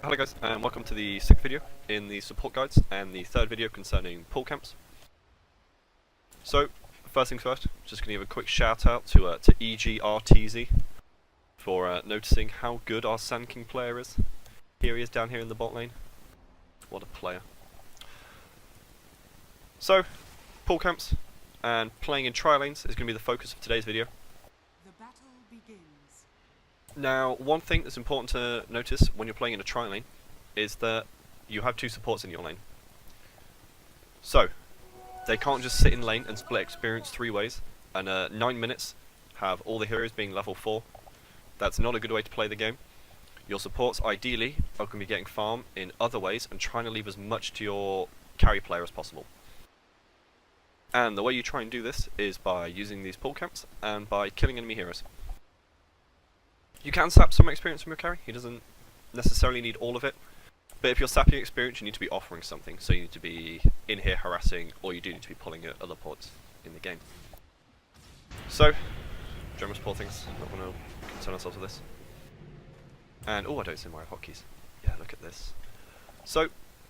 Hello guys, and welcome to the 6th video in the support guides and the 3rd video concerning pull camps. So, first things first, just going to give a quick shout out to EGRTZ for noticing how good our Sand King player is. Here he is down here in the bot lane. What a player. So, pull camps and playing in tri-lanes is going to be the focus of today's video. The battle begins. Now, one thing that's important to notice when you're playing in a tri-lane is that you have two supports in your lane. So, they can't just sit in lane and split experience 3 ways, and 9 minutes have all the heroes being level 4. That's not a good way to play the game. Your supports, ideally, are going to be getting farm in other ways and trying to leave as much to your carry player as possible. And the way you try and do this is by using these pull camps and by killing enemy heroes. You can sap some experience from your carry, he doesn't necessarily need all of it, but if you're sapping experience you need to be offering something, so you need to be in here harassing, or you do need to be pulling at other pods in the game. So, general support things, not going to concern ourselves with this. And, oh, I don't see my hotkeys. Yeah, look at this. So,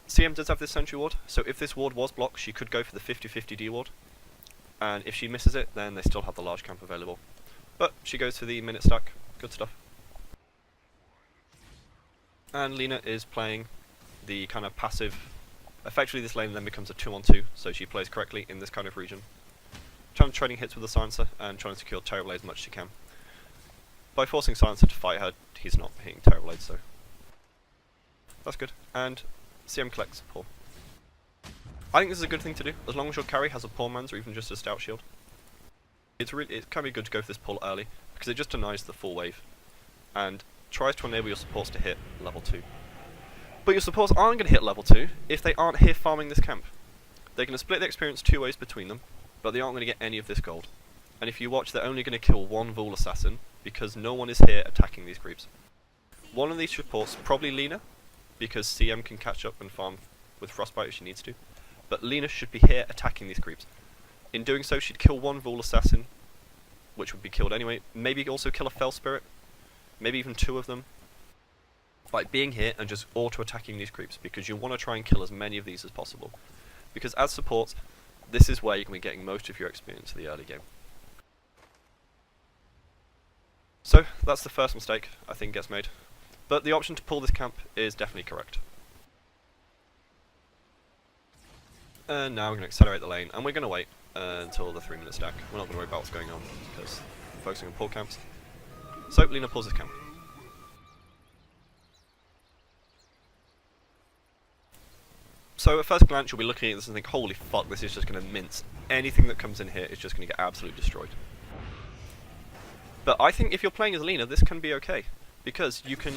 CM does have this sentry ward, so if this ward was blocked she could go for the 50-50 D ward, and if she misses it then they still have the large camp available. But she goes for the minute stack, good stuff. And Lina is playing the kind of passive, effectively this lane then becomes a 2-on-2, so she plays correctly in this kind of region. Trying to trading hits with the Silencer and trying to secure Terrorblade as much as she can. By forcing Silencer to fight her, he's not hitting Terrorblade, so that's good. And CM collects a paw. I think this is a good thing to do, as long as your carry has a paw mans or even just a stout shield. It can be good to go for this pull early, because it just denies the full wave, and tries to enable your supports to hit level 2. But your supports aren't going to hit level 2 if they aren't here farming this camp. They're going to split the experience 2 ways between them, but they aren't going to get any of this gold. And if you watch, they're only going to kill one Vul Assassin, because no one is here attacking these creeps. One of these supports, probably Lina, because CM can catch up and farm with Frostbite if she needs to, but Lina should be here attacking these creeps. In doing so, she'd kill one Vul Assassin, which would be killed anyway, maybe also kill a Fell Spirit, maybe even 2 of them, by being here and just auto-attacking these creeps, because you want to try and kill as many of these as possible. Because as supports, this is where you can be getting most of your experience in the early game. So, that's the first mistake I think gets made. But the option to pull this camp is definitely correct. And now we're going to accelerate the lane, and we're going to wait until the 3-minute stack. We're not going to worry about what's going on, because we're focusing on pull camps. So, Lina pulls this camp. So at first glance you'll be looking at this and think, holy fuck, this is just going to mince. Anything that comes in here is just going to get absolutely destroyed. But I think if you're playing as Lina, this can be okay, because you can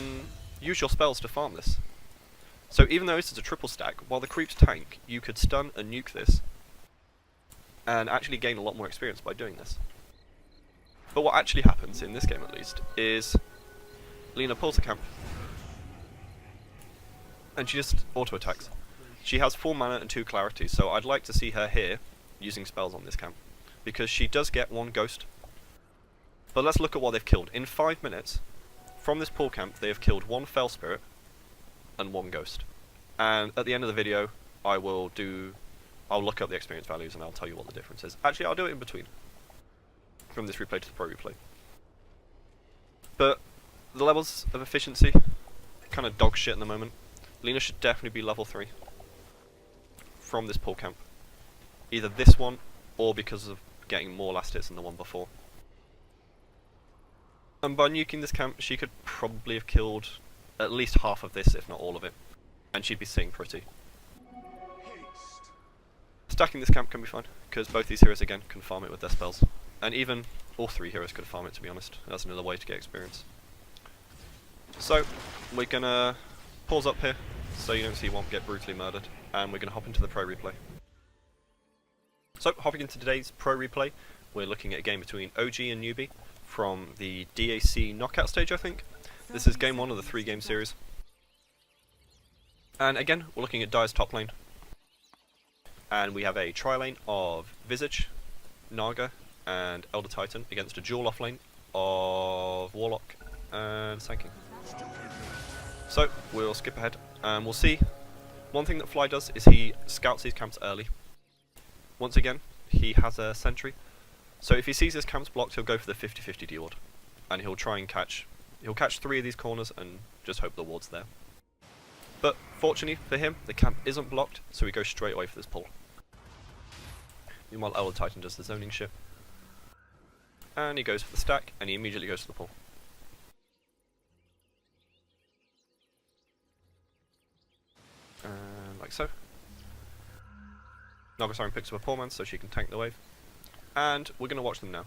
use your spells to farm this. So even though this is a triple stack, while the creeps tank, you could stun and nuke this, and actually gain a lot more experience by doing this. But what actually happens, in this game at least, is Lina pulls the camp, and she just auto-attacks. She has 4 mana and 2 clarity, so I'd like to see her here, using spells on this camp, because she does get 1 ghost. But let's look at what they've killed. In 5 minutes, from this pull camp, they have killed 1 Fell Spirit, and 1 ghost. And at the end of the video, I'll look up the experience values and I'll tell you what the difference is. Actually, I'll do it in between, from this replay to the pro replay. But the levels of efficiency, kind of dog shit at the moment. Lina should definitely be level 3 from this pull camp. Either this one, or because of getting more last hits than the one before. And by nuking this camp, she could probably have killed at least half of this, if not all of it. And she'd be sitting pretty. Stacking this camp can be fine, because both these heroes again can farm it with their spells. And even all 3 heroes could farm it, to be honest. That's another way to get experience. So, we're gonna pause up here, so you don't see one get brutally murdered, and we're gonna hop into the pro replay. So, hopping into today's pro replay, we're looking at a game between OG and Newbie from the DAC knockout stage, I think. This is game 1 of the 3-game series. And again, we're looking at Dire's top lane. And we have a tri-lane of Visage, Naga, and Elder Titan against a dual off lane of Warlock and Sand King. So we'll skip ahead and we'll see. One thing that Fly does is he scouts these camps early. Once again, he has a sentry. So if he sees his camps blocked, he'll go for the 50-50 D-ward. And he'll try and catch 3 of these corners and just hope the ward's there. But fortunately for him, the camp isn't blocked, so he goes straight away for this pull. Meanwhile, Elder Titan does the zoning shit. And he goes for the stack, and he immediately goes for the pull. Like so. Naga Siren picks up a poor man so she can tank the wave. And we're going to watch them now.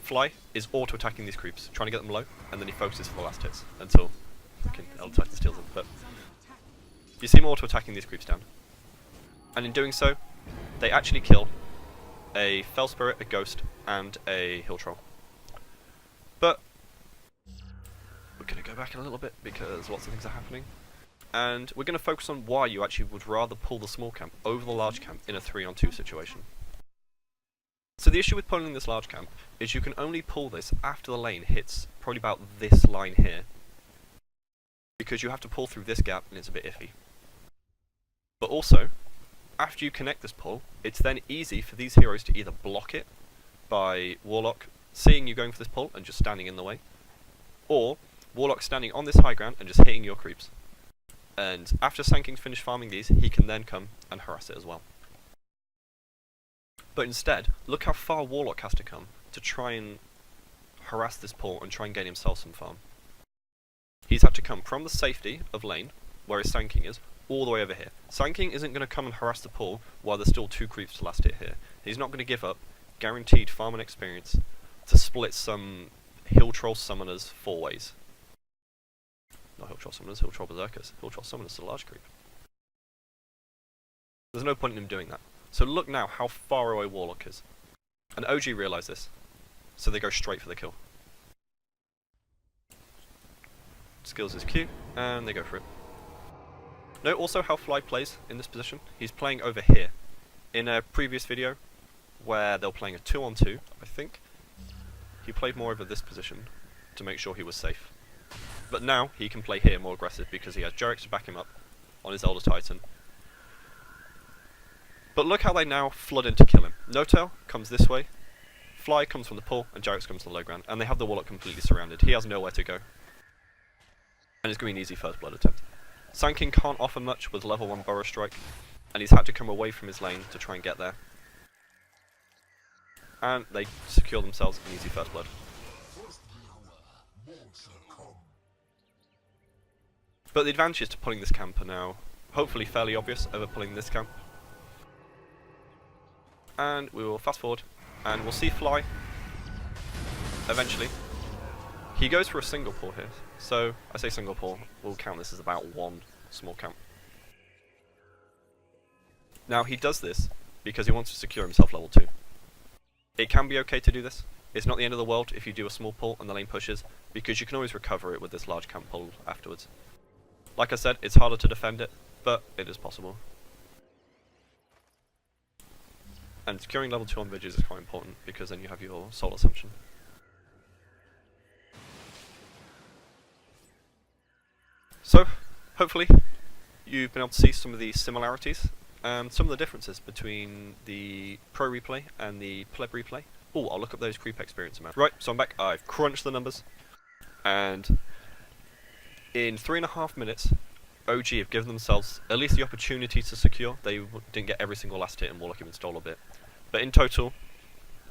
Fly is auto-attacking these creeps, trying to get them low, and then he focuses for the last hits until fucking Elder Titan steals them. But you see him auto-attacking these creeps down. And in doing so, they actually kill a Fell Spirit, a Ghost, and a Hill Troll. But we're going to go back a little bit because lots of things are happening. And we're going to focus on why you actually would rather pull the small camp over the large camp in a 3-on-2 situation. So the issue with pulling this large camp is you can only pull this after the lane hits probably about this line here. Because you have to pull through this gap and it's a bit iffy. But also, after you connect this pull, it's then easy for these heroes to either block it by Warlock seeing you going for this pull and just standing in the way, or Warlock standing on this high ground and just hitting your creeps. And after Sanking's finished farming these, he can then come and harass it as well. But instead, look how far Warlock has to come to try and harass this pull and try and gain himself some farm. He's had to come from the safety of lane, where his Sanking is, all the way over here. Sanking isn't going to come and harass the pull while there's still 2 creeps to last hit here. He's not going to give up guaranteed farm and experience to split some Hill Troll summoners 4 ways. Not Hill Troll summoners, Hill Troll berserkers. Hill Troll summoners to the large creep. There's no point in him doing that. So look now how far away Warlock is. And OG realise this, so they go straight for the kill. Skills his Q, and they go for it. Note also how Fly plays in this position. He's playing over here. In a previous video, where they were playing a 2-on-2, I think, he played more over this position to make sure he was safe. But now he can play here more aggressive because he has Jarix to back him up on his Elder Titan. But look how they now flood in to kill him. No-Tail comes this way, Fly comes from the pull, and Jarix comes from the low ground, and they have the Warlock completely surrounded. He has nowhere to go. And it's going to be an easy first blood attempt. Sanking can't offer much with level 1 Burrow Strike, and he's had to come away from his lane to try and get there. And they secure themselves an easy first blood. But the advantages to pulling this camp are now hopefully fairly obvious over pulling this camp. And we will fast forward, and we'll see Fly eventually. He goes for a single pull here, so I say single pull, we'll count this as about 1 small camp. Now he does this because he wants to secure himself level 2. It can be okay to do this. It's not the end of the world if you do a small pull and the lane pushes, because you can always recover it with this large camp pull afterwards. Like I said, it's harder to defend it, but it is possible. And securing level 2 on Vidges is quite important, because then you have your soul assumption. So, hopefully, you've been able to see some of the similarities and some of the differences between the Pro replay and the Pleb replay. Oh, I'll look up those creep experience amounts. Right, so I'm back. I've crunched the numbers, and in 3.5 minutes, OG have given themselves at least the opportunity to secure. They didn't get every single last hit, and Warlock even stole a bit. But in total,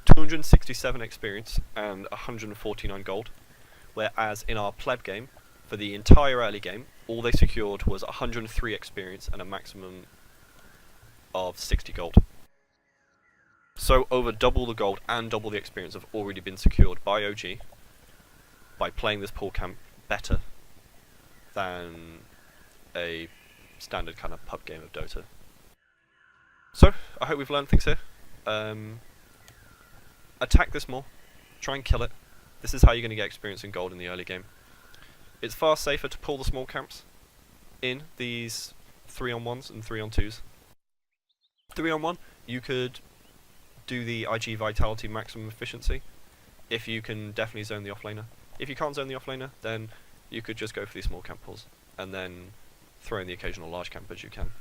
267 experience and 149 gold. Whereas in our Pleb game, for the entire early game, all they secured was 103 experience and a maximum of 60 gold. So over double the gold and double the experience have already been secured by OG by playing this pool camp better than a standard kind of pub game of Dota. So, I hope we've learned things here. Attack this more, try and kill it. This is how you're going to get experience in gold in the early game. It's far safer to pull the small camps in these 3-on-1s and 3-on-2s. 3-on-1, you could do the IG Vitality maximum efficiency if you can definitely zone the offlaner. If you can't zone the offlaner, then you could just go for these small camp pulls, and then throw in the occasional large camp as you can.